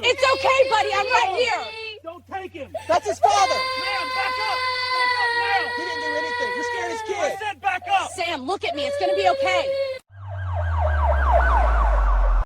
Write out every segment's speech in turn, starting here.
It's okay, buddy. I'm right here. Don't take him. That's his father. Ma'am, back up. Back up now. He didn't do anything. You're scaring his I kid. said back up. Sam, look at me. It's gonna be okay.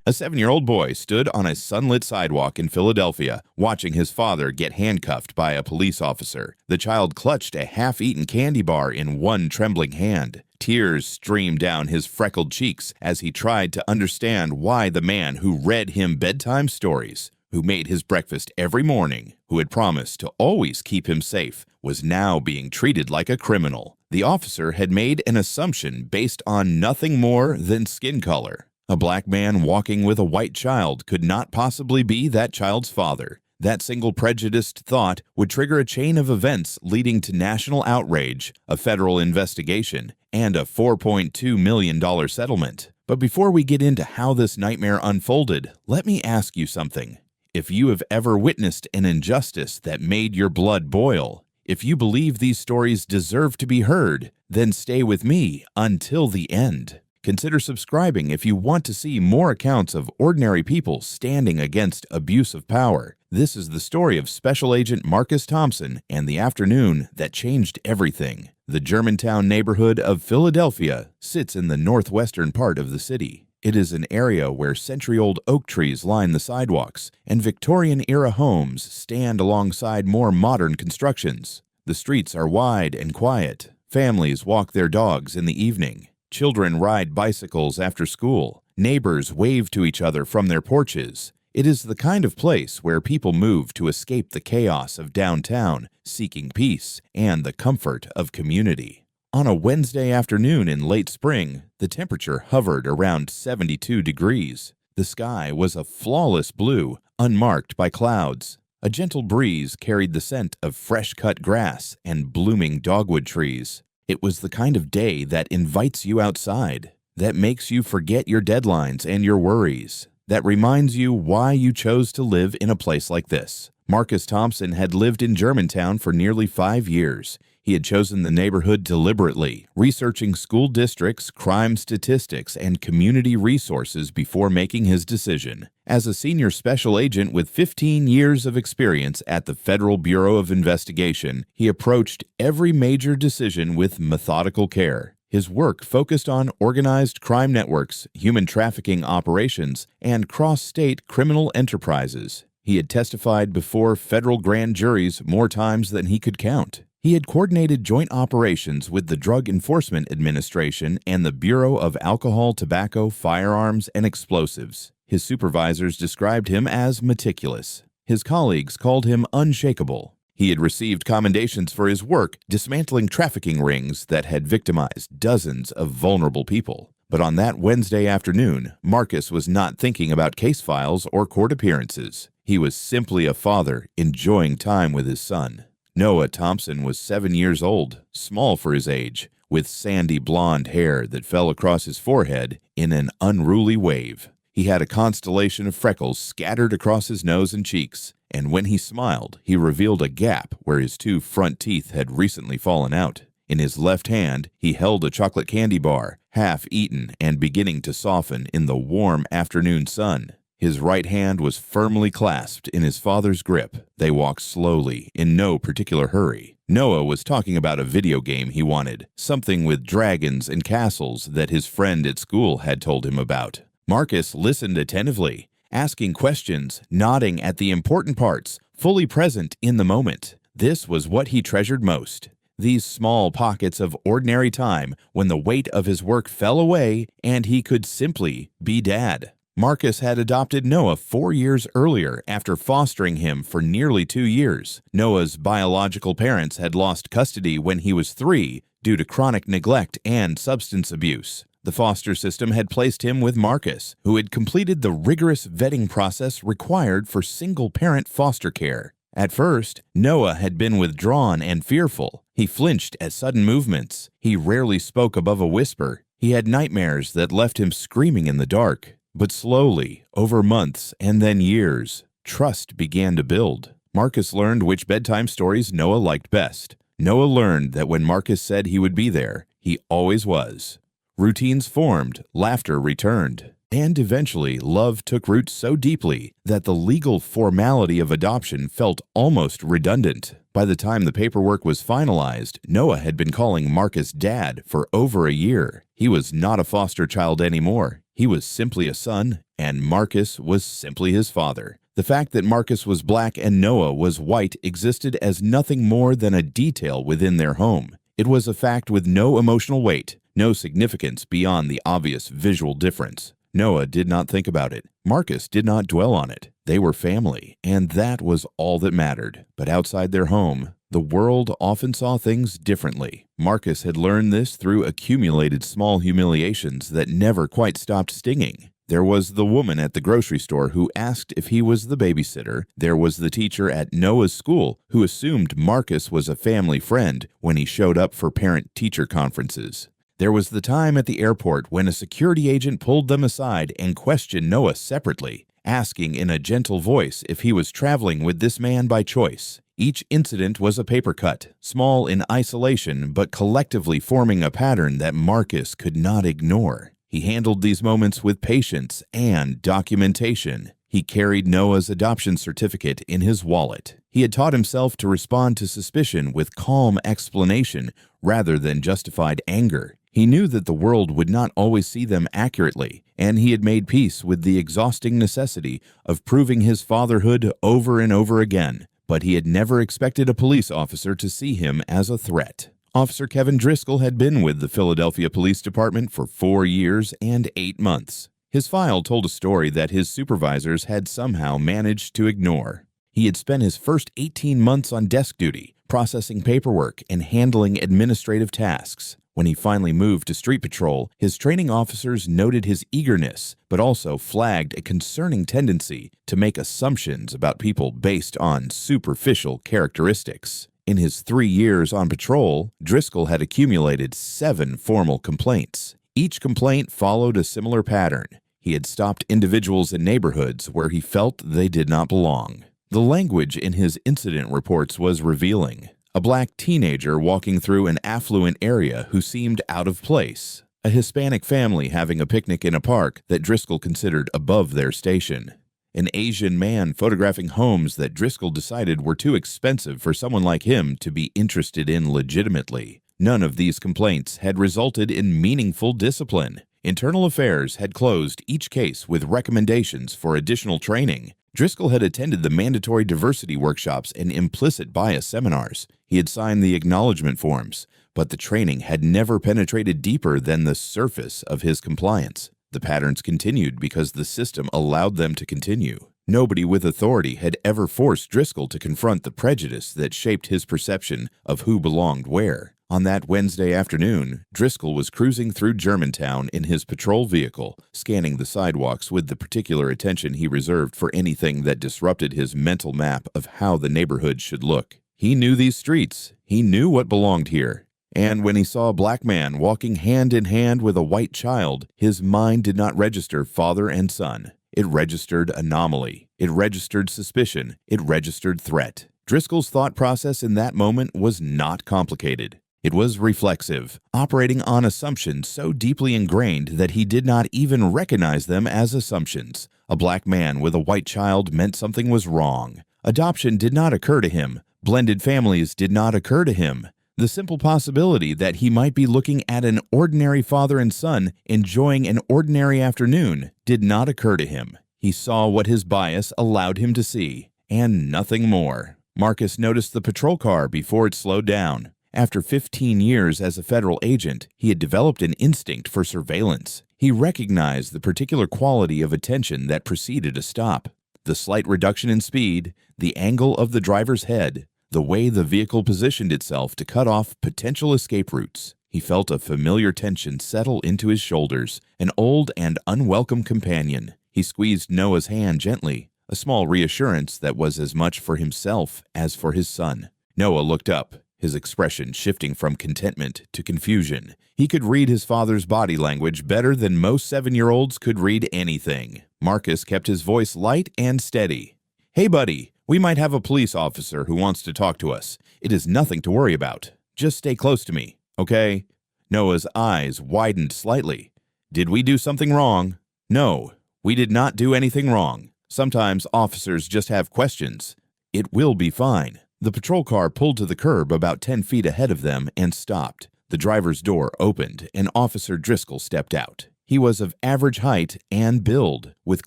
A 7-year-old boy stood on a sunlit sidewalk in Philadelphia, watching his father get handcuffed by a police officer. The child clutched a half-eaten candy bar in one trembling hand. Tears streamed down his freckled cheeks as he tried to understand why the man who read him bedtime stories, who made his breakfast every morning, who had promised to always keep him safe, was now being treated like a criminal. The officer had made an assumption based on nothing more than skin color. A black man walking with a white child could not possibly be that child's father. That single prejudiced thought would trigger a chain of events leading to national outrage, a federal investigation, and a $4.2 million settlement. But before we get into how this nightmare unfolded, let me ask you something. If you have ever witnessed an injustice that made your blood boil, if you believe these stories deserve to be heard, then stay with me until the end. Consider subscribing if you want to see more accounts of ordinary people standing against abuse of power. This is the story of Special Agent Marcus Thompson and the afternoon that changed everything. The Germantown neighborhood of Philadelphia sits in the northwestern part of the city. It is an area where century-old oak trees line the sidewalks, and Victorian-era homes stand alongside more modern constructions. The streets are wide and quiet. Families walk their dogs in the evening. Children ride bicycles after school. Neighbors wave to each other from their porches. It is the kind of place where people move to escape the chaos of downtown, seeking peace and the comfort of community. On a Wednesday afternoon in late spring, the temperature hovered around 72 degrees. The sky was a flawless blue, unmarked by clouds. A gentle breeze carried the scent of fresh-cut grass and blooming dogwood trees. It was the kind of day that invites you outside, that makes you forget your deadlines and your worries, that reminds you why you chose to live in a place like this. Marcus Thompson had lived in Germantown for nearly 5 years. He had chosen the neighborhood deliberately, researching school districts, crime statistics, and community resources before making his decision. As a senior special agent with 15 years of experience at the Federal Bureau of Investigation, he approached every major decision with methodical care. His work focused on organized crime networks, human trafficking operations, and cross-state criminal enterprises. He had testified before federal grand juries more times than he could count. He had coordinated joint operations with the Drug Enforcement Administration and the Bureau of Alcohol, Tobacco, Firearms, and Explosives. His supervisors described him as meticulous. His colleagues called him unshakable. He had received commendations for his work dismantling trafficking rings that had victimized dozens of vulnerable people. But on that Wednesday afternoon, Marcus was not thinking about case files or court appearances. He was simply a father enjoying time with his son. Noah Thompson was 7 years old, small for his age, with sandy blonde hair that fell across his forehead in an unruly wave. He had a constellation of freckles scattered across his nose and cheeks, and when he smiled, he revealed a gap where his 2 front teeth had recently fallen out. In his left hand, he held a chocolate candy bar, half eaten and beginning to soften in the warm afternoon sun. His right hand was firmly clasped in his father's grip. They walked slowly, in no particular hurry. Noah was talking about a video game he wanted, something with dragons and castles that his friend at school had told him about. Marcus listened attentively, asking questions, nodding at the important parts, fully present in the moment. This was what he treasured most. These small pockets of ordinary time when the weight of his work fell away and he could simply be dad. Marcus had adopted Noah 4 years earlier after fostering him for nearly 2 years. Noah's biological parents had lost custody when he was 3 due to chronic neglect and substance abuse. The foster system had placed him with Marcus, who had completed the rigorous vetting process required for single-parent foster care. At first, Noah had been withdrawn and fearful. He flinched at sudden movements. He rarely spoke above a whisper. He had nightmares that left him screaming in the dark. But slowly, over months and then years, trust began to build. Marcus learned which bedtime stories Noah liked best. Noah learned that when Marcus said he would be there, he always was. Routines formed, laughter returned. And eventually, love took root so deeply that the legal formality of adoption felt almost redundant. By the time the paperwork was finalized, Noah had been calling Marcus Dad for over a year. He was not a foster child anymore. He was simply a son, and Marcus was simply his father. The fact that Marcus was black and Noah was white existed as nothing more than a detail within their home. It was a fact with no emotional weight, no significance beyond the obvious visual difference. Noah did not think about it. Marcus did not dwell on it. They were family, and that was all that mattered. But outside their home, the world often saw things differently. Marcus had learned this through accumulated small humiliations that never quite stopped stinging. There was the woman at the grocery store who asked if he was the babysitter. There was the teacher at Noah's school who assumed Marcus was a family friend when he showed up for parent-teacher conferences. There was the time at the airport when a security agent pulled them aside and questioned Noah separately, asking in a gentle voice if he was traveling with this man by choice. Each incident was a paper cut, small in isolation but collectively forming a pattern that Marcus could not ignore. He handled these moments with patience and documentation. He carried Noah's adoption certificate in his wallet. He had taught himself to respond to suspicion with calm explanation rather than justified anger. He knew that the world would not always see them accurately, and he had made peace with the exhausting necessity of proving his fatherhood over and over again. But he had never expected a police officer to see him as a threat. Officer Kevin Driscoll had been with the Philadelphia Police Department for 4 years and 8 months. His file told a story that his supervisors had somehow managed to ignore. He had spent his first 18 months on desk duty, processing paperwork and handling administrative tasks. When he finally moved to street patrol, his training officers noted his eagerness, but also flagged a concerning tendency to make assumptions about people based on superficial characteristics. In his 3 years on patrol, Driscoll had accumulated 7 formal complaints. Each complaint followed a similar pattern. He had stopped individuals in neighborhoods where he felt they did not belong. The language in his incident reports was revealing. A black teenager walking through an affluent area who seemed out of place. A Hispanic family having a picnic in a park that Driscoll considered above their station. An Asian man photographing homes that Driscoll decided were too expensive for someone like him to be interested in legitimately. None of these complaints had resulted in meaningful discipline. Internal Affairs had closed each case with recommendations for additional training. Driscoll had attended the mandatory diversity workshops and implicit bias seminars. He had signed the acknowledgement forms, but the training had never penetrated deeper than the surface of his compliance. The patterns continued because the system allowed them to continue. Nobody with authority had ever forced Driscoll to confront the prejudice that shaped his perception of who belonged where. On that Wednesday afternoon, Driscoll was cruising through Germantown in his patrol vehicle, scanning the sidewalks with the particular attention he reserved for anything that disrupted his mental map of how the neighborhood should look. He knew these streets. He knew what belonged here. And when he saw a black man walking hand in hand with a white child, his mind did not register father and son. It registered anomaly. It registered suspicion. It registered threat. Driscoll's thought process in that moment was not complicated. It was reflexive, operating on assumptions so deeply ingrained that he did not even recognize them as assumptions. A black man with a white child meant something was wrong. Adoption did not occur to him. Blended families did not occur to him. The simple possibility that he might be looking at an ordinary father and son enjoying an ordinary afternoon did not occur to him. He saw what his bias allowed him to see, and nothing more. Marcus noticed the patrol car before it slowed down. After 15 years as a federal agent, he had developed an instinct for surveillance. He recognized the particular quality of attention that preceded a stop. The slight reduction in speed, the angle of the driver's head, the way the vehicle positioned itself to cut off potential escape routes. He felt a familiar tension settle into his shoulders, an old and unwelcome companion. He squeezed Noah's hand gently, a small reassurance that was as much for himself as for his son. Noah looked up, his expression shifting from contentment to confusion. He could read his father's body language better than most 7-year-olds could read anything. Marcus kept his voice light and steady. "Hey, buddy, we might have a police officer who wants to talk to us. It is nothing to worry about. Just stay close to me, okay?" Noah's eyes widened slightly. "Did we do something wrong?" No, we did not do anything wrong. Sometimes officers just have questions. It will be fine. The patrol car pulled to the curb about 10 feet ahead of them and stopped. The driver's door opened and Officer Driscoll stepped out. He was of average height and build, with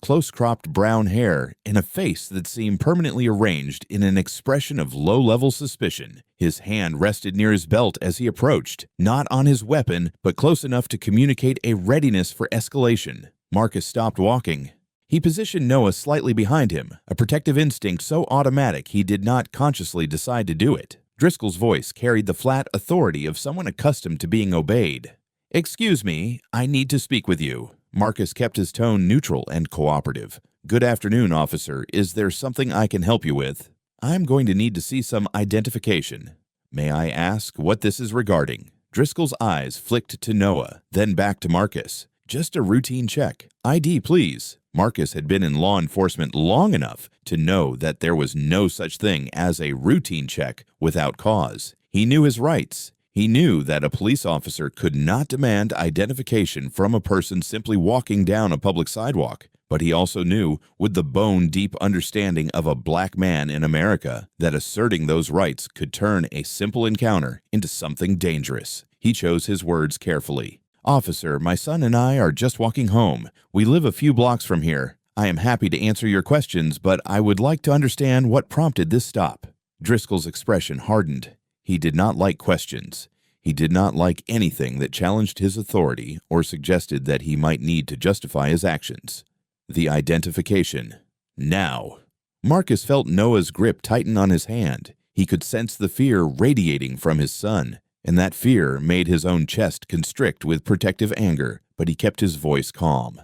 close-cropped brown hair and a face that seemed permanently arranged in an expression of low-level suspicion. His hand rested near his belt as he approached, not on his weapon, but close enough to communicate a readiness for escalation. Marcus stopped walking. He positioned Noah slightly behind him, a protective instinct so automatic he did not consciously decide to do it. Driscoll's voice carried the flat authority of someone accustomed to being obeyed. "Excuse me, I need to speak with you." Marcus kept his tone neutral and cooperative. "Good afternoon, officer. Is there something I can help you with?" "I'm going to need to see some identification." "May I ask what this is regarding?" Driscoll's eyes flicked to Noah, then back to Marcus. "Just a routine check. ID, please." Marcus had been in law enforcement long enough to know that there was no such thing as a routine check without cause. He knew his rights. He knew that a police officer could not demand identification from a person simply walking down a public sidewalk, but he also knew, with the bone-deep understanding of a black man in America, that asserting those rights could turn a simple encounter into something dangerous. He chose his words carefully. "Officer, my son and I are just walking home. We live a few blocks from here. I am happy to answer your questions, but I would like to understand what prompted this stop." Driscoll's expression hardened. He did not like questions. He did not like anything that challenged his authority or suggested that he might need to justify his actions. The identification. Now. Marcus felt Noah's grip tighten on his hand. He could sense the fear radiating from his son, and that fear made his own chest constrict with protective anger, but he kept his voice calm.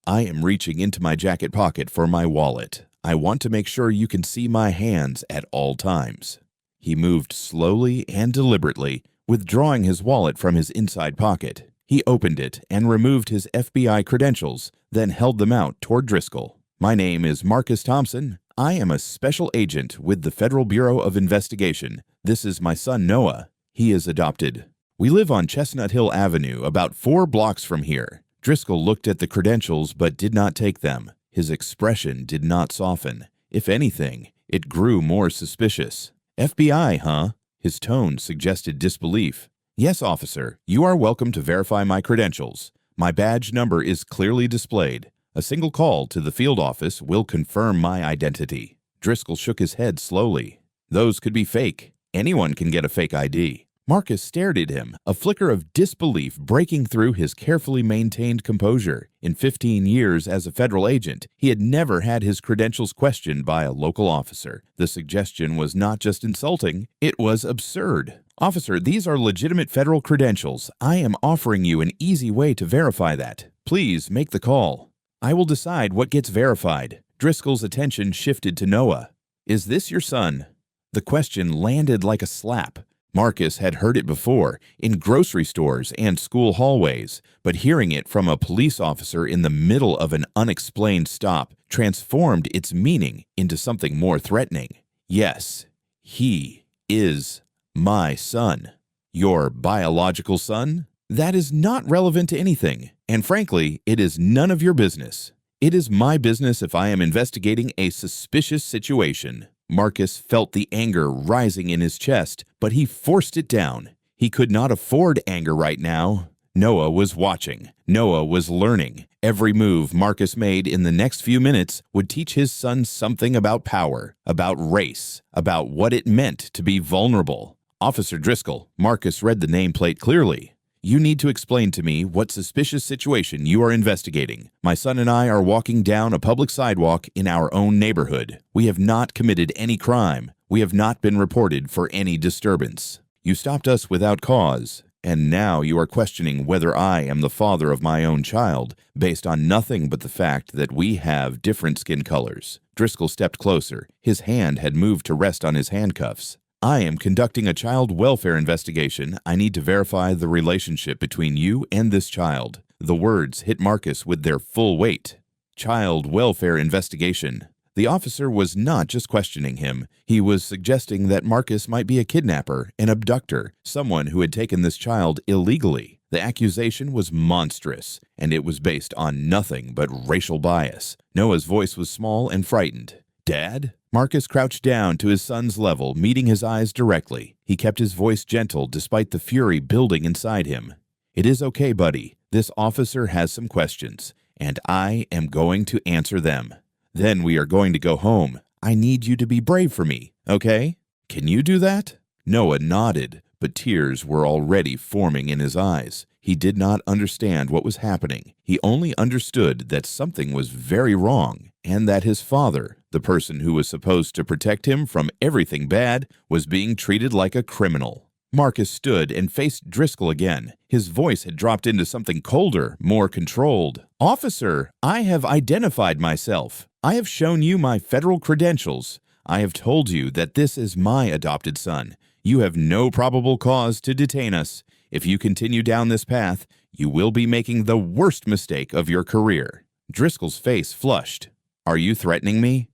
"I am reaching into my jacket pocket for my wallet. I want to make sure you can see my hands at all times." He moved slowly and deliberately, withdrawing his wallet from his inside pocket. He opened it and removed his FBI credentials, then held them out toward Driscoll. "My name is Marcus Thompson. I am a special agent with the Federal Bureau of Investigation. This is my son Noah. He is adopted. We live on Chestnut Hill Avenue, about 4 blocks from here." Driscoll looked at the credentials but did not take them. His expression did not soften. If anything, it grew more suspicious. "FBI, huh?" His tone suggested disbelief. "Yes, officer. You are welcome to verify my credentials. My badge number is clearly displayed. A single call to the field office will confirm my identity." Driscoll shook his head slowly. "Those could be fake. Anyone can get a fake ID." Marcus stared at him, a flicker of disbelief breaking through his carefully maintained composure. In 15 years as a federal agent, he had never had his credentials questioned by a local officer. The suggestion was not just insulting, it was absurd. "Officer, these are legitimate federal credentials. I am offering you an easy way to verify that. Please make the call. I will decide what gets verified." Driscoll's attention shifted to Noah. "Is this your son?" The question landed like a slap. Marcus had heard it before, in grocery stores and school hallways, but hearing it from a police officer in the middle of an unexplained stop transformed its meaning into something more threatening. "Yes, he is my son." "Your biological son?" "That is not relevant to anything, and frankly, it is none of your business." "It is my business if I am investigating a suspicious situation." Marcus felt the anger rising in his chest, but he forced it down. He could not afford anger right now. Noah was watching. Noah was learning. Every move Marcus made in the next few minutes would teach his son something about power, about race, about what it meant to be vulnerable. "Officer Driscoll," Marcus read the nameplate clearly. "You need to explain to me what suspicious situation you are investigating. My son and I are walking down a public sidewalk in our own neighborhood. We have not committed any crime. We have not been reported for any disturbance. You stopped us without cause, and now you are questioning whether I am the father of my own child based on nothing but the fact that we have different skin colors." Driscoll stepped closer. His hand had moved to rest on his handcuffs. "I am conducting a child welfare investigation. I need to verify the relationship between you and this child." The words hit Marcus with their full weight. Child welfare investigation. The officer was not just questioning him. He was suggesting that Marcus might be a kidnapper, an abductor, someone who had taken this child illegally. The accusation was monstrous, and it was based on nothing but racial bias. Noah's voice was small and frightened. "Dad?" Marcus crouched down to his son's level, meeting his eyes directly. He kept his voice gentle despite the fury building inside him. "It is okay, buddy. This officer has some questions, and I am going to answer them. Then we are going to go home. I need you to be brave for me, okay? Can you do that?" Noah nodded, but tears were already forming in his eyes. He did not understand what was happening. He only understood that something was very wrong, and that his father, the person who was supposed to protect him from everything bad, was being treated like a criminal. Marcus stood and faced Driscoll again. His voice had dropped into something colder, more controlled. "Officer, I have identified myself. I have shown you my federal credentials. I have told you that this is my adopted son. You have no probable cause to detain us. If you continue down this path, you will be making the worst mistake of your career." Driscoll's face flushed. "Are you threatening me?"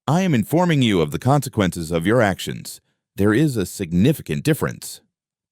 "I am informing you of the consequences of your actions. There is a significant difference."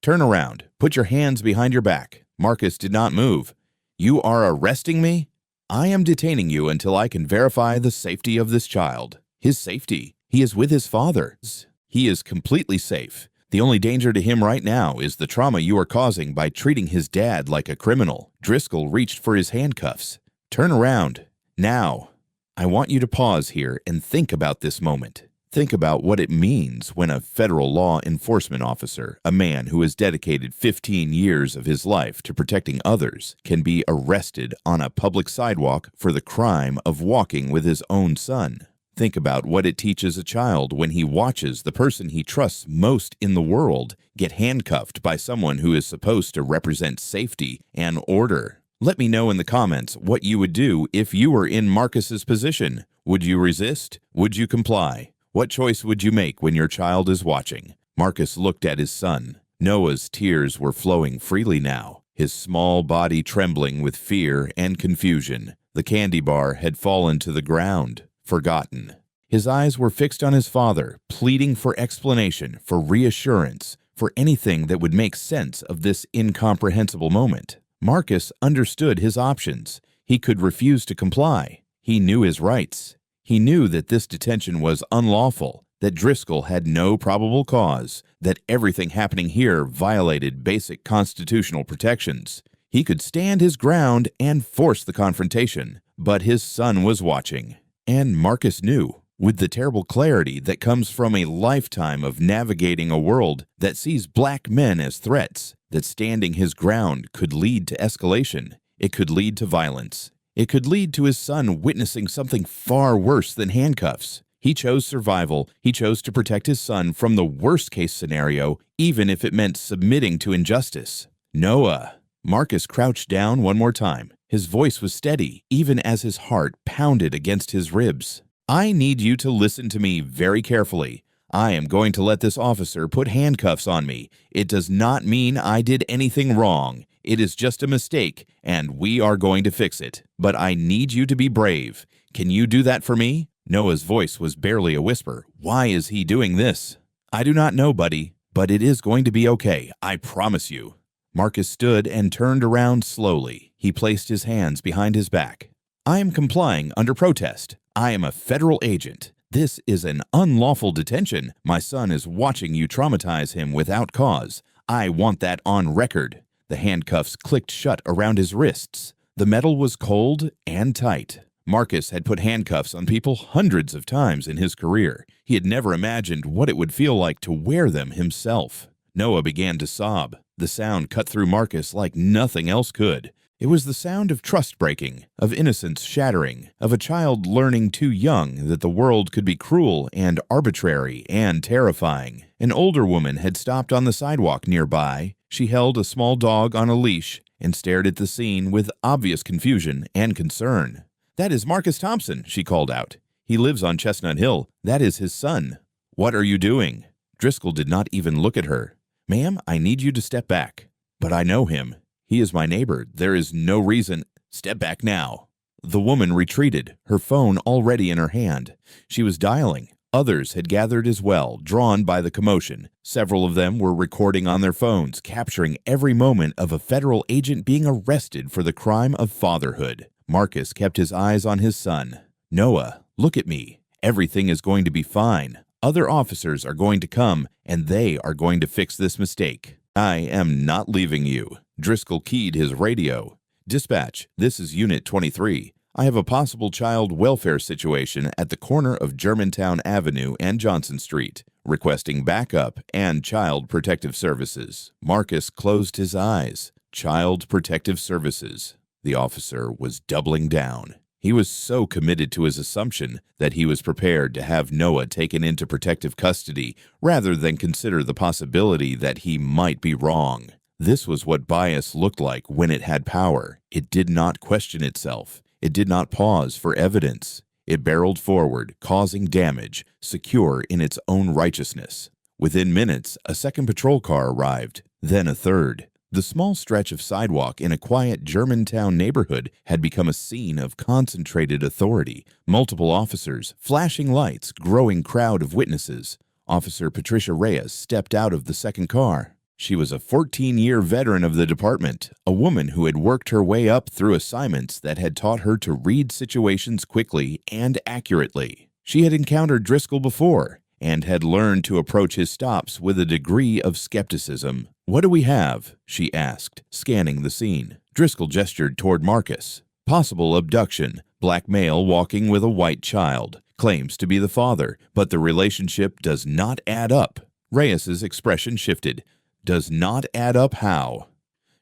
"Turn around. Put your hands behind your back." Marcus did not move. "You are arresting me?" "I am detaining you until I can verify the safety of this child." "His safety? He is with his father. He is completely safe. The only danger to him right now is the trauma you are causing by treating his dad like a criminal." Driscoll reached for his handcuffs. "Turn around. Now." I want you to pause here and think about this moment. Think about what it means when a federal law enforcement officer, a man who has dedicated 15 years of his life to protecting others, can be arrested on a public sidewalk for the crime of walking with his own son. Think about what it teaches a child when he watches the person he trusts most in the world get handcuffed by someone who is supposed to represent safety and order. Let me know in the comments what you would do if you were in Marcus's position. Would you resist? Would you comply? What choice would you make when your child is watching? Marcus looked at his son. Noah's tears were flowing freely now, his small body trembling with fear and confusion. The candy bar had fallen to the ground, forgotten. His eyes were fixed on his father, pleading for explanation, for reassurance, for anything that would make sense of this incomprehensible moment. Marcus understood his options. He could refuse to comply. He knew his rights. He knew that this detention was unlawful, that Driscoll had no probable cause, that everything happening here violated basic constitutional protections. He could stand his ground and force the confrontation, but his son was watching. And Marcus knew, with the terrible clarity that comes from a lifetime of navigating a world that sees black men as threats, that standing his ground could lead to escalation. It could lead to violence. It could lead to his son witnessing something far worse than handcuffs. He chose survival. He chose to protect his son from the worst-case scenario, even if it meant submitting to injustice. "Noah." Marcus crouched down one more time. His voice was steady, even as his heart pounded against his ribs. "I need you to listen to me very carefully. I am going to let this officer put handcuffs on me. It does not mean I did anything wrong. It is just a mistake, and we are going to fix it. But I need you to be brave. Can you do that for me?" Noah's voice was barely a whisper. "Why is he doing this?" "I do not know, buddy, but it is going to be okay. I promise you." Marcus stood and turned around slowly. He placed his hands behind his back. "I am complying under protest. I am a federal agent. This is an unlawful detention. My son is watching you traumatize him without cause. I want that on record." The handcuffs clicked shut around his wrists. The metal was cold and tight. Marcus had put handcuffs on people hundreds of times in his career. He had never imagined what it would feel like to wear them himself. Noah began to sob. The sound cut through Marcus like nothing else could. It was the sound of trust breaking, of innocence shattering, of a child learning too young that the world could be cruel and arbitrary and terrifying. An older woman had stopped on the sidewalk nearby. She held a small dog on a leash and stared at the scene with obvious confusion and concern. "That is Marcus Thompson," she called out. "He lives on Chestnut Hill. That is his son." "What are you doing?" Driscoll did not even look at her. "Ma'am, I need you to step back." "But I know him. He is my neighbor. There is no reason—" "Step back now." The woman retreated, her phone already in her hand. She was dialing. Others had gathered as well, drawn by the commotion. Several of them were recording on their phones, capturing every moment of a federal agent being arrested for the crime of fatherhood. Marcus kept his eyes on his son. "Noah, look at me. Everything is going to be fine. Other officers are going to come, and they are going to fix this mistake. I am not leaving you." Driscoll keyed his radio. "Dispatch, this is Unit 23. I have a possible child welfare situation at the corner of Germantown Avenue and Johnson Street, requesting backup and Child Protective Services." Marcus closed his eyes. Child Protective Services. The officer was doubling down. He was so committed to his assumption that he was prepared to have Noah taken into protective custody rather than consider the possibility that he might be wrong. This was what bias looked like when it had power. It did not question itself. It did not pause for evidence. It barreled forward, causing damage, secure in its own righteousness. Within minutes, a second patrol car arrived, then a third. The small stretch of sidewalk in a quiet Germantown neighborhood had become a scene of concentrated authority. Multiple officers, flashing lights, growing crowd of witnesses. Officer Patricia Reyes stepped out of the second car. She was a 14-year veteran of the department, a woman who had worked her way up through assignments that had taught her to read situations quickly and accurately. She had encountered Driscoll before and had learned to approach his stops with a degree of skepticism. "What do we have?" she asked, scanning the scene. Driscoll gestured toward Marcus. "Possible abduction. Black male walking with a white child. Claims to be the father, but the relationship does not add up." Reyes's expression shifted. "Does not add up how?"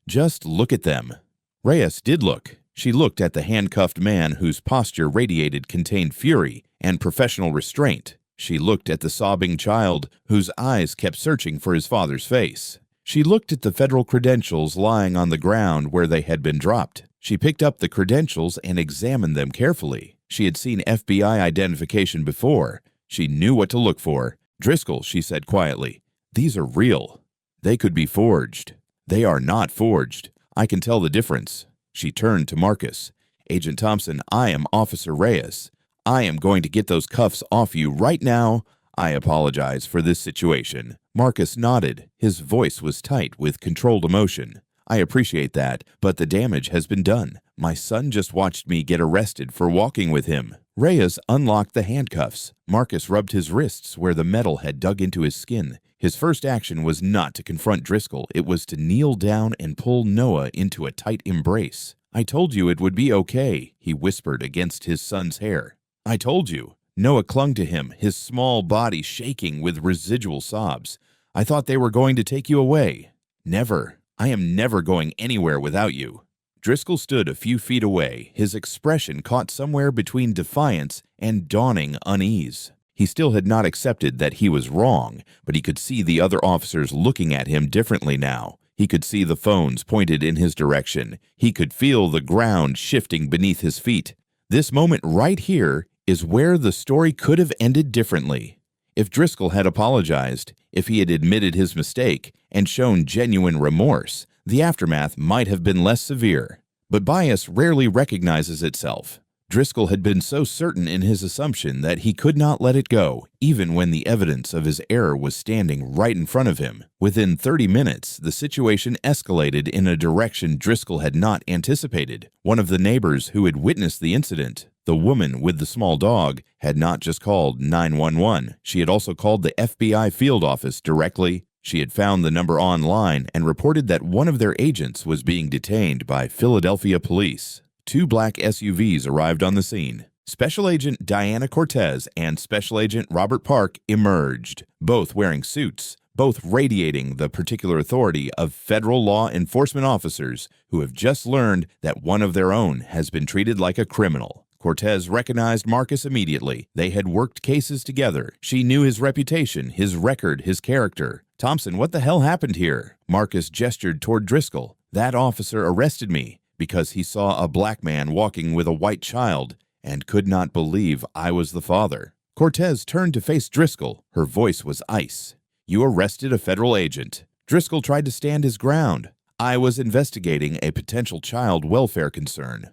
"Just look at them." Reyes did look. She looked at the handcuffed man whose posture radiated contained fury and professional restraint. She looked at the sobbing child whose eyes kept searching for his father's face. She looked at the federal credentials lying on the ground where they had been dropped. She picked up the credentials and examined them carefully. She had seen FBI identification before. She knew what to look for. "Driscoll," she said quietly, "these are real. They could be forged." "They are not forged. I can tell the difference." She turned to Marcus. "Agent Thompson, I am Officer Reyes. I am going to get those cuffs off you right now. I apologize for this situation." Marcus nodded. His voice was tight with controlled emotion. "I appreciate that, but the damage has been done. My son just watched me get arrested for walking with him." Reyes unlocked the handcuffs. Marcus rubbed his wrists where the metal had dug into his skin. His first action was not to confront Driscoll. It was to kneel down and pull Noah into a tight embrace. "I told you it would be okay," he whispered against his son's hair. "I told you." Noah clung to him, his small body shaking with residual sobs. "I thought they were going to take you away." "Never. I am never going anywhere without you." Driscoll stood a few feet away, his expression caught somewhere between defiance and dawning unease. He still had not accepted that he was wrong, but he could see the other officers looking at him differently now. He could see the phones pointed in his direction. He could feel the ground shifting beneath his feet. This moment right here is where the story could have ended differently. If Driscoll had apologized, if he had admitted his mistake and shown genuine remorse, the aftermath might have been less severe. But bias rarely recognizes itself. Driscoll had been so certain in his assumption that he could not let it go, even when the evidence of his error was standing right in front of him. Within 30 minutes, the situation escalated in a direction Driscoll had not anticipated. One of the neighbors who had witnessed the incident, the woman with the small dog, had not just called 911. She had also called the FBI field office directly. She had found the number online and reported that one of their agents was being detained by Philadelphia police. 2 black SUVs arrived on the scene. Special Agent Diana Cortez and Special Agent Robert Park emerged, both wearing suits, both radiating the particular authority of federal law enforcement officers who have just learned that one of their own has been treated like a criminal. Cortez recognized Marcus immediately. They had worked cases together. She knew his reputation, his record, his character. "Thompson, what the hell happened here?" Marcus gestured toward Driscoll. "That officer arrested me because he saw a black man walking with a white child and could not believe I was the father." Cortez turned to face Driscoll. Her voice was ice. "You arrested a federal agent." Driscoll tried to stand his ground. "I was investigating a potential child welfare concern."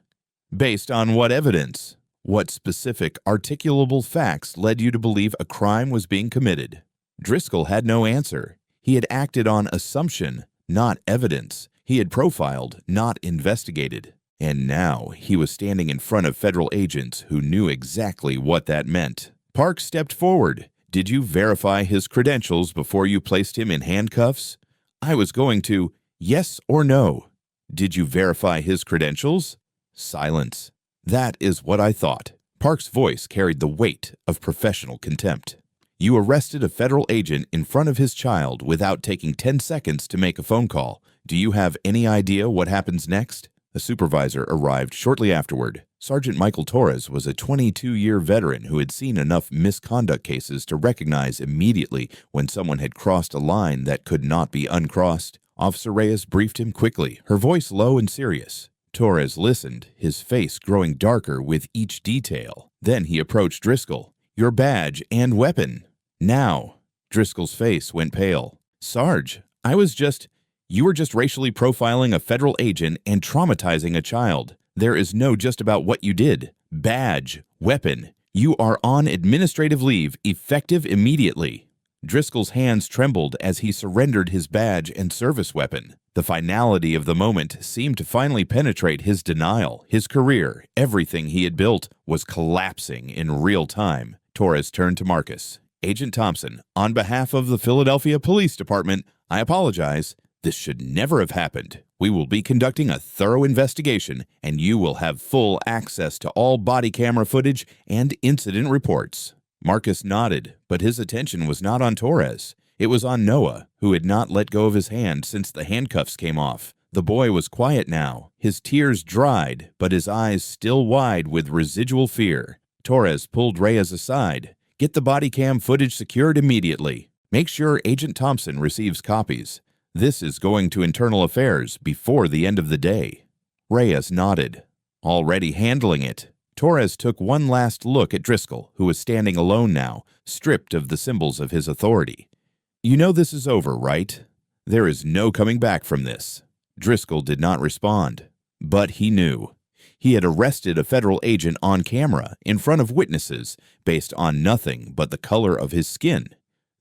"Based on what evidence?" What specific, articulable facts led you to believe a crime was being committed? Driscoll had no answer. He had acted on assumption, not evidence. He had profiled, not investigated. And now he was standing in front of federal agents who knew exactly what that meant. Park stepped forward. Did you verify his credentials before you placed him in handcuffs? I was going to, yes or no. Did you verify his credentials? Silence. That is what I thought. Park's voice carried the weight of professional contempt. You arrested a federal agent in front of his child without taking 10 seconds to make a phone call. Do you have any idea what happens next? A supervisor arrived shortly afterward. Sergeant Michael Torres was a 22-year veteran who had seen enough misconduct cases to recognize immediately when someone had crossed a line that could not be uncrossed. Officer Reyes briefed him quickly, her voice low and serious. Torres listened, his face growing darker with each detail. Then he approached Driscoll. Your badge and weapon. Now. Driscoll's face went pale. Sarge, you were just racially profiling a federal agent and traumatizing a child. There is no just about what you did. Badge, weapon. You are on administrative leave, effective immediately. Driscoll's hands trembled as he surrendered his badge and service weapon. The finality of the moment seemed to finally penetrate his denial. His career, everything he had built, was collapsing in real time. Torres turned to Marcus. Agent Thompson, on behalf of the Philadelphia Police Department, I apologize. This should never have happened. We will be conducting a thorough investigation, and you will have full access to all body camera footage and incident reports. Marcus nodded, but his attention was not on Torres. It was on Noah, who had not let go of his hand since the handcuffs came off. The boy was quiet now, his tears dried, but his eyes still wide with residual fear. Torres pulled Reyes aside. Get the body cam footage secured immediately. Make sure Agent Thompson receives copies. This is going to Internal Affairs before the end of the day. Reyes nodded. Already handling it. Torres took one last look at Driscoll, who was standing alone now, stripped of the symbols of his authority. You know this is over, right? There is no coming back from this. Driscoll did not respond, but he knew. He had arrested a federal agent on camera in front of witnesses based on nothing but the color of his skin.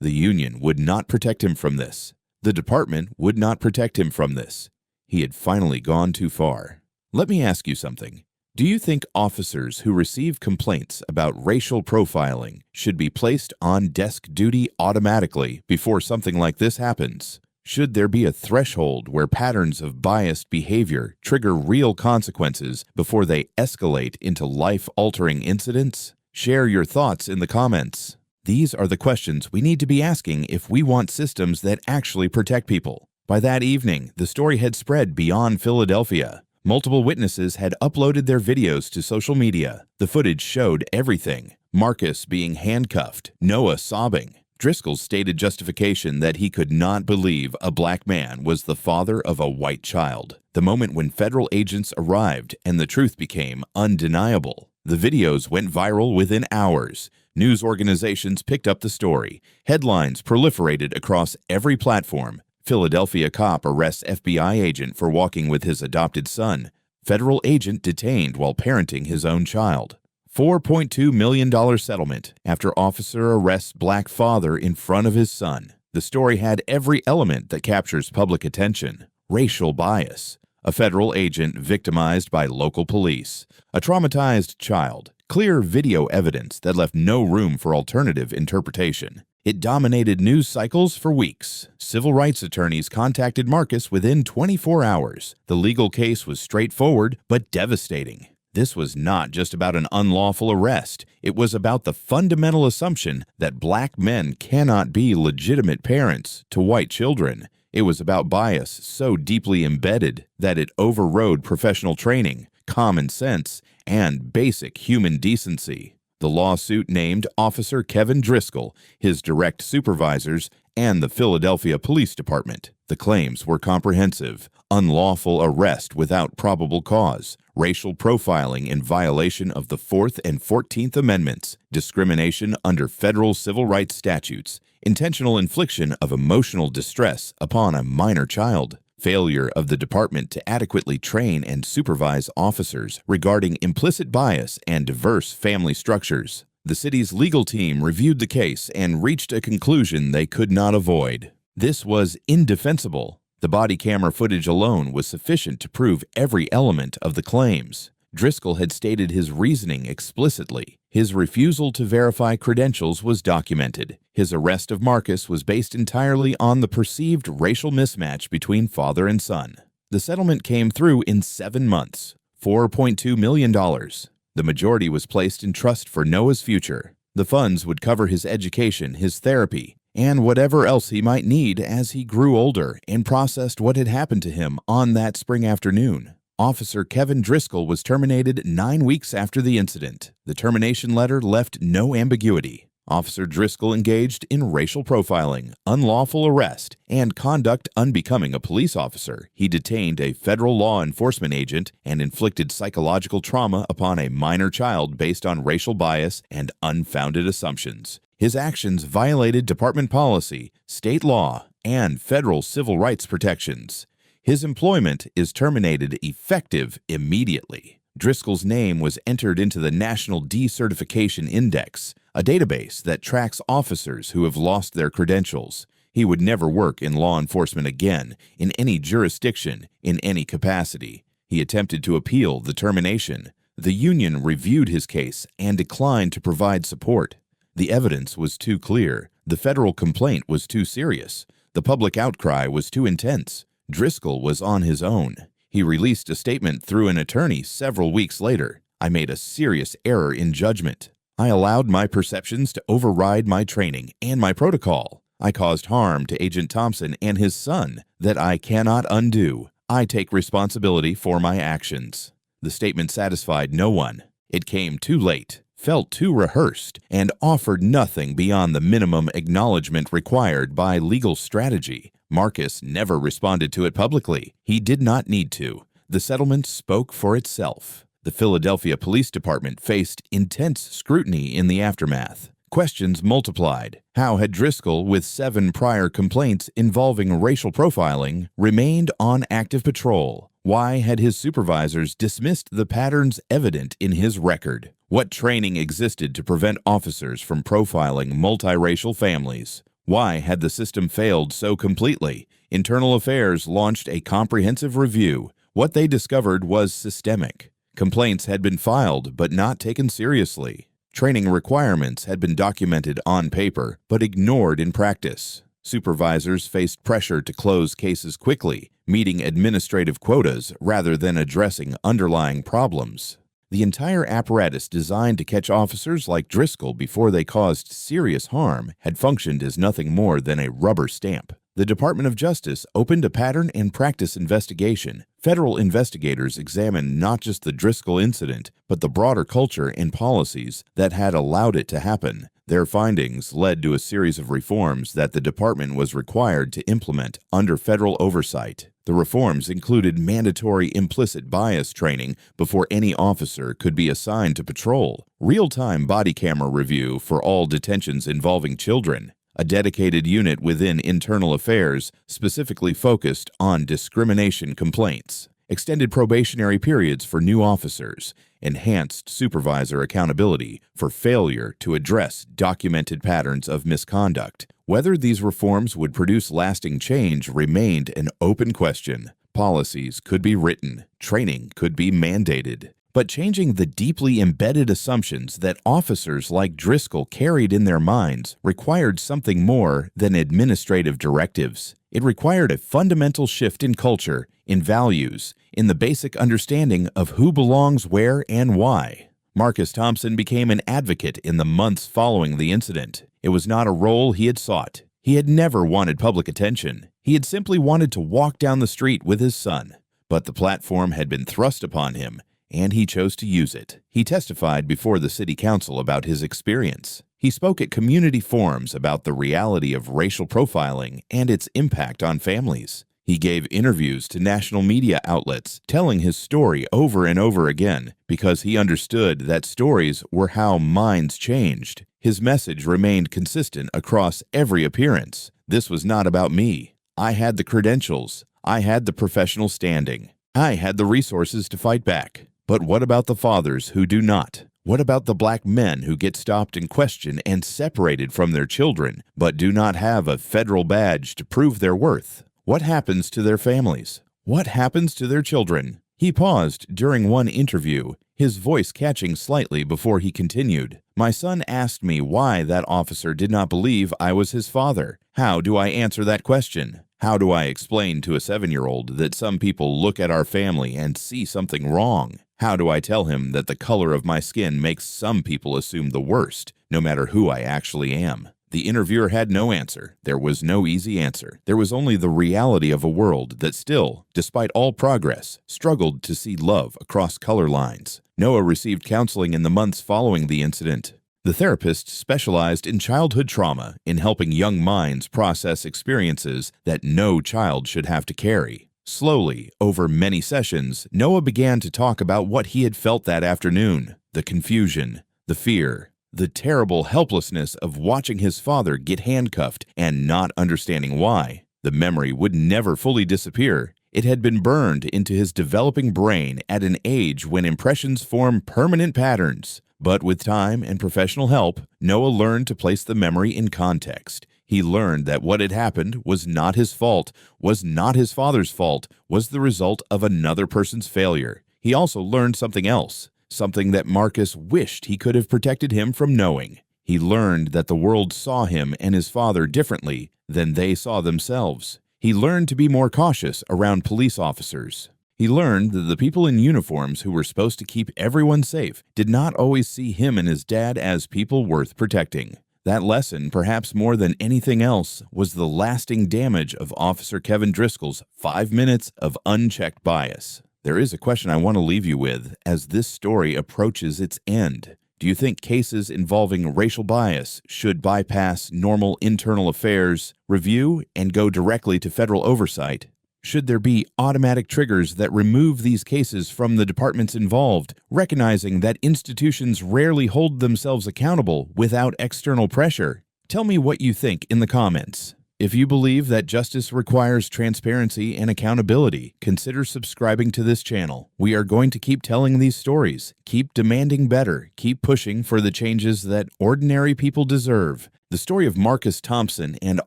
The union would not protect him from this. The department would not protect him from this. He had finally gone too far. Let me ask you something. Do you think officers who receive complaints about racial profiling should be placed on desk duty automatically before something like this happens? Should there be a threshold where patterns of biased behavior trigger real consequences before they escalate into life-altering incidents? Share your thoughts in the comments. These are the questions we need to be asking if we want systems that actually protect people. By that evening, the story had spread beyond Philadelphia. Multiple witnesses had uploaded their videos to social media. The footage showed everything. Marcus being handcuffed, Noah sobbing. Driscoll's stated justification that he could not believe a black man was the father of a white child. The moment when federal agents arrived and the truth became undeniable. The videos went viral within hours. News organizations picked up the story. Headlines proliferated across every platform. Philadelphia cop arrests FBI agent for walking with his adopted son. Federal agent detained while parenting his own child. $4.2 million settlement after officer arrests black father in front of his son. The story had every element that captures public attention. Racial bias. A federal agent victimized by local police. A traumatized child. Clear video evidence that left no room for alternative interpretation. It dominated news cycles for weeks. Civil rights attorneys contacted Marcus within 24 hours. The legal case was straightforward but devastating. This was not just about an unlawful arrest. It was about the fundamental assumption that black men cannot be legitimate parents to white children. It was about bias so deeply embedded that it overrode professional training, common sense, and basic human decency. The lawsuit named Officer Kevin Driscoll, his direct supervisors, and the Philadelphia Police Department. The claims were comprehensive: unlawful arrest without probable cause, racial profiling in violation of the 4th and 14th Amendments, discrimination under federal civil rights statutes, intentional infliction of emotional distress upon a minor child, failure of the department to adequately train and supervise officers regarding implicit bias and diverse family structures. The city's legal team reviewed the case and reached a conclusion they could not avoid. This was indefensible. The body camera footage alone was sufficient to prove every element of the claims. Driscoll had stated his reasoning explicitly. His refusal to verify credentials was documented. His arrest of Marcus was based entirely on the perceived racial mismatch between father and son. The settlement came through in 7 months, $4.2 million. The majority was placed in trust for Noah's future. The funds would cover his education, his therapy, and whatever else he might need as he grew older and processed what had happened to him on that spring afternoon. Officer Kevin Driscoll was terminated 9 weeks after the incident. The termination letter left no ambiguity. Officer Driscoll engaged in racial profiling, unlawful arrest, and conduct unbecoming a police officer. He detained a federal law enforcement agent and inflicted psychological trauma upon a minor child based on racial bias and unfounded assumptions. His actions violated department policy, state law, and federal civil rights protections. His employment is terminated effective immediately. Driscoll's name was entered into the National Decertification Index, a database that tracks officers who have lost their credentials. He would never work in law enforcement again, in any jurisdiction, in any capacity. He attempted to appeal the termination. The union reviewed his case and declined to provide support. The evidence was too clear. The federal complaint was too serious. The public outcry was too intense. Driscoll was on his own. He released a statement through an attorney several weeks later. I made a serious error in judgment. I allowed my perceptions to override my training and my protocol. I caused harm to Agent Thompson and his son that I cannot undo. I take responsibility for my actions. The statement satisfied no one. It came too late, felt too rehearsed, and offered nothing beyond the minimum acknowledgement required by legal strategy. Marcus never responded to it publicly. He did not need to. The settlement spoke for itself. The Philadelphia Police Department faced intense scrutiny in the aftermath. Questions multiplied. How had Driscoll, with 7 prior complaints involving racial profiling, remained on active patrol? Why had his supervisors dismissed the patterns evident in his record? What training existed to prevent officers from profiling multiracial families? Why had the system failed so completely? Internal Affairs launched a comprehensive review. What they discovered was systemic. Complaints had been filed but not taken seriously. Training requirements had been documented on paper but ignored in practice. Supervisors faced pressure to close cases quickly, meeting administrative quotas rather than addressing underlying problems. The entire apparatus designed to catch officers like Driscoll before they caused serious harm had functioned as nothing more than a rubber stamp. The Department of Justice opened a pattern and practice investigation. Federal investigators examined not just the Driscoll incident, but the broader culture and policies that had allowed it to happen. Their findings led to a series of reforms that the department was required to implement under federal oversight. The reforms included mandatory implicit bias training before any officer could be assigned to patrol, real-time body camera review for all detentions involving children, a dedicated unit within Internal Affairs specifically focused on discrimination complaints, extended probationary periods for new officers, enhanced supervisor accountability for failure to address documented patterns of misconduct. Whether these reforms would produce lasting change remained an open question. Policies could be written, training could be mandated. But changing the deeply embedded assumptions that officers like Driscoll carried in their minds required something more than administrative directives. It required a fundamental shift in culture, in values, in the basic understanding of who belongs where and why. Marcus Thompson became an advocate in the months following the incident. It was not a role he had sought. He had never wanted public attention. He had simply wanted to walk down the street with his son. But the platform had been thrust upon him, and he chose to use it. He testified before the city council about his experience. He spoke at community forums about the reality of racial profiling and its impact on families. He gave interviews to national media outlets, telling his story over and over again because he understood that stories were how minds changed. His message remained consistent across every appearance. This was not about me. I had the credentials. I had the professional standing. I had the resources to fight back. But what about the fathers who do not? What about the black men who get stopped and questioned and separated from their children, but do not have a federal badge to prove their worth? What happens to their families? What happens to their children? He paused during one interview, his voice catching slightly before he continued. My son asked me why that officer did not believe I was his father. How do I answer that question? How do I explain to a 7-year-old that some people look at our family and see something wrong? How do I tell him that the color of my skin makes some people assume the worst, no matter who I actually am? The interviewer had no answer. There was no easy answer. There was only the reality of a world that still, despite all progress, struggled to see love across color lines. Noah received counseling in the months following the incident. The therapist specialized in childhood trauma, in helping young minds process experiences that no child should have to carry. Slowly, over many sessions, Noah began to talk about what he had felt that afternoon: the confusion, the fear, the terrible helplessness of watching his father get handcuffed and not understanding why. The memory would never fully disappear. It had been burned into his developing brain at an age when impressions form permanent patterns. But with time and professional help, Noah learned to place the memory in context. He learned that what had happened was not his fault, was not his father's fault, was the result of another person's failure. He also learned something else, something that Marcus wished he could have protected him from knowing. He learned that the world saw him and his father differently than they saw themselves. He learned to be more cautious around police officers. He learned that the people in uniforms who were supposed to keep everyone safe did not always see him and his dad as people worth protecting. That lesson, perhaps more than anything else, was the lasting damage of Officer Kevin Driscoll's 5 minutes of unchecked bias. There is a question I want to leave you with as this story approaches its end. Do you think cases involving racial bias should bypass normal internal affairs review and go directly to federal oversight? Should there be automatic triggers that remove these cases from the departments involved, recognizing that institutions rarely hold themselves accountable without external pressure? Tell me what you think in the comments. If you believe that justice requires transparency and accountability, consider subscribing to this channel. We are going to keep telling these stories, keep demanding better, keep pushing for the changes that ordinary people deserve. The story of Marcus Thompson and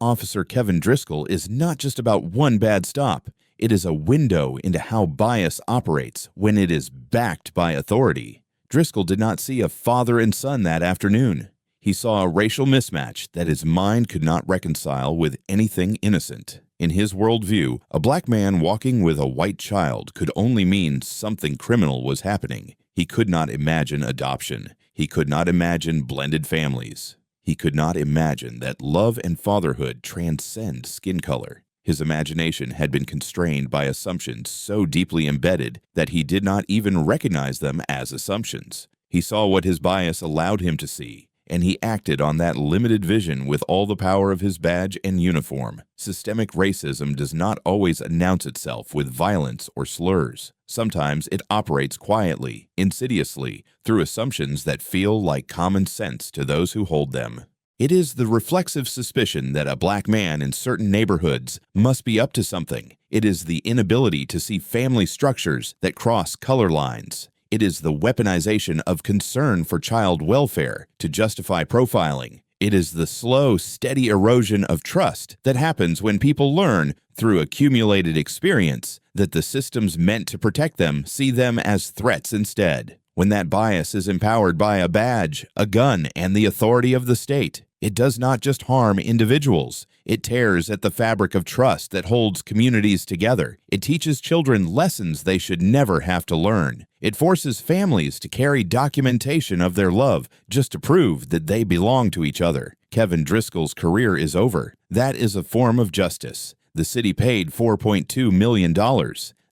Officer Kevin Driscoll is not just about one bad stop. It is a window into how bias operates when it is backed by authority. Driscoll did not see a father and son that afternoon. He saw a racial mismatch that his mind could not reconcile with anything innocent. In his worldview, a black man walking with a white child could only mean something criminal was happening. He could not imagine adoption. He could not imagine blended families. He could not imagine that love and fatherhood transcend skin color. His imagination had been constrained by assumptions so deeply embedded that he did not even recognize them as assumptions. He saw what his bias allowed him to see, and he acted on that limited vision with all the power of his badge and uniform. Systemic racism does not always announce itself with violence or slurs. Sometimes it operates quietly, insidiously, through assumptions that feel like common sense to those who hold them. It is the reflexive suspicion that a black man in certain neighborhoods must be up to something. It is the inability to see family structures that cross color lines. It is the weaponization of concern for child welfare to justify profiling. It is the slow, steady erosion of trust that happens when people learn, through accumulated experience, that the systems meant to protect them see them as threats instead. When that bias is empowered by a badge, a gun, and the authority of the state, it does not just harm individuals. It tears at the fabric of trust that holds communities together. It teaches children lessons they should never have to learn. It forces families to carry documentation of their love just to prove that they belong to each other. Kevin Driscoll's career is over. That is a form of justice. The city paid $4.2 million.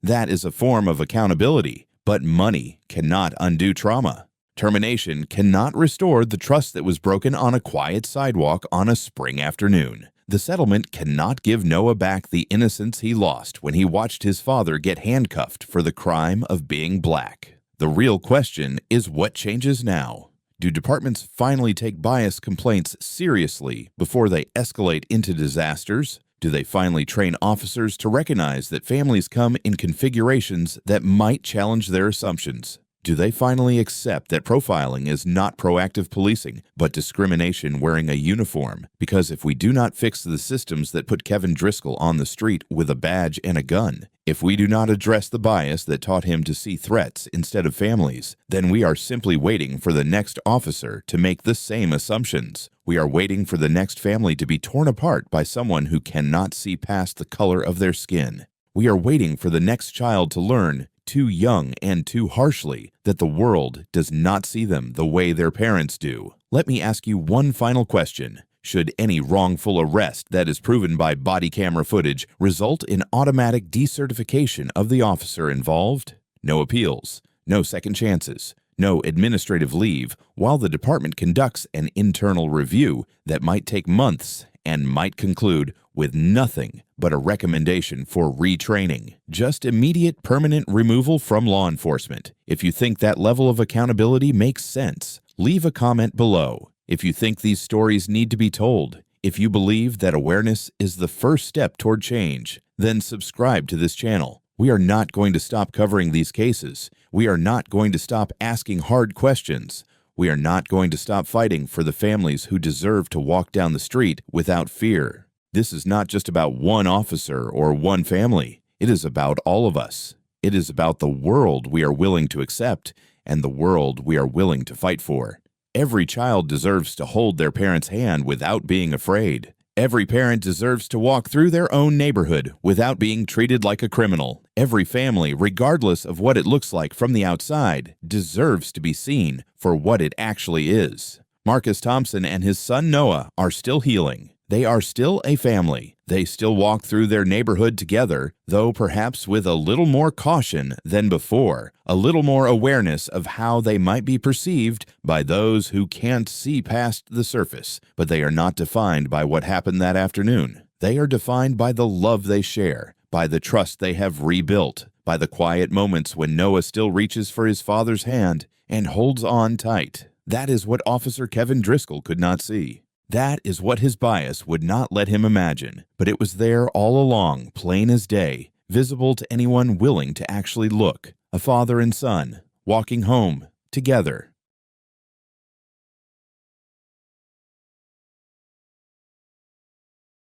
That is a form of accountability. But money cannot undo trauma. Termination cannot restore the trust that was broken on a quiet sidewalk on a spring afternoon. The settlement cannot give Noah back the innocence he lost when he watched his father get handcuffed for the crime of being black. The real question is what changes now? Do departments finally take bias complaints seriously before they escalate into disasters? Do they finally train officers to recognize that families come in configurations that might challenge their assumptions? Do they finally accept that profiling is not proactive policing, but discrimination wearing a uniform? Because if we do not fix the systems that put Kevin Driscoll on the street with a badge and a gun, if we do not address the bias that taught him to see threats instead of families, then we are simply waiting for the next officer to make the same assumptions. We are waiting for the next family to be torn apart by someone who cannot see past the color of their skin. We are waiting for the next child to learn, too young and too harshly, that the world does not see them the way their parents do. Let me ask you one final question. Should any wrongful arrest that is proven by body camera footage result in automatic decertification of the officer involved? No appeals, no second chances, no administrative leave, while the department conducts an internal review that might take months and might conclude with nothing but a recommendation for retraining. Just immediate permanent removal from law enforcement. If you think that level of accountability makes sense, leave a comment below. If you think these stories need to be told, if you believe that awareness is the first step toward change, then subscribe to this channel. We are not going to stop covering these cases. We are not going to stop asking hard questions. We are not going to stop fighting for the families who deserve to walk down the street without fear. This is not just about one officer or one family. It is about all of us. It is about the world we are willing to accept and the world we are willing to fight for. Every child deserves to hold their parent's hand without being afraid. Every parent deserves to walk through their own neighborhood without being treated like a criminal. Every family, regardless of what it looks like from the outside, deserves to be seen for what it actually is. Marcus Thompson and his son Noah are still healing. They are still a family. They still walk through their neighborhood together, though perhaps with a little more caution than before, a little more awareness of how they might be perceived by those who can't see past the surface, but they are not defined by what happened that afternoon. They are defined by the love they share, by the trust they have rebuilt, by the quiet moments when Noah still reaches for his father's hand and holds on tight. That is what Officer Kevin Driscoll could not see. That is what his bias would not let him imagine, but it was there all along, plain as day, visible to anyone willing to actually look. A father and son, walking home, together.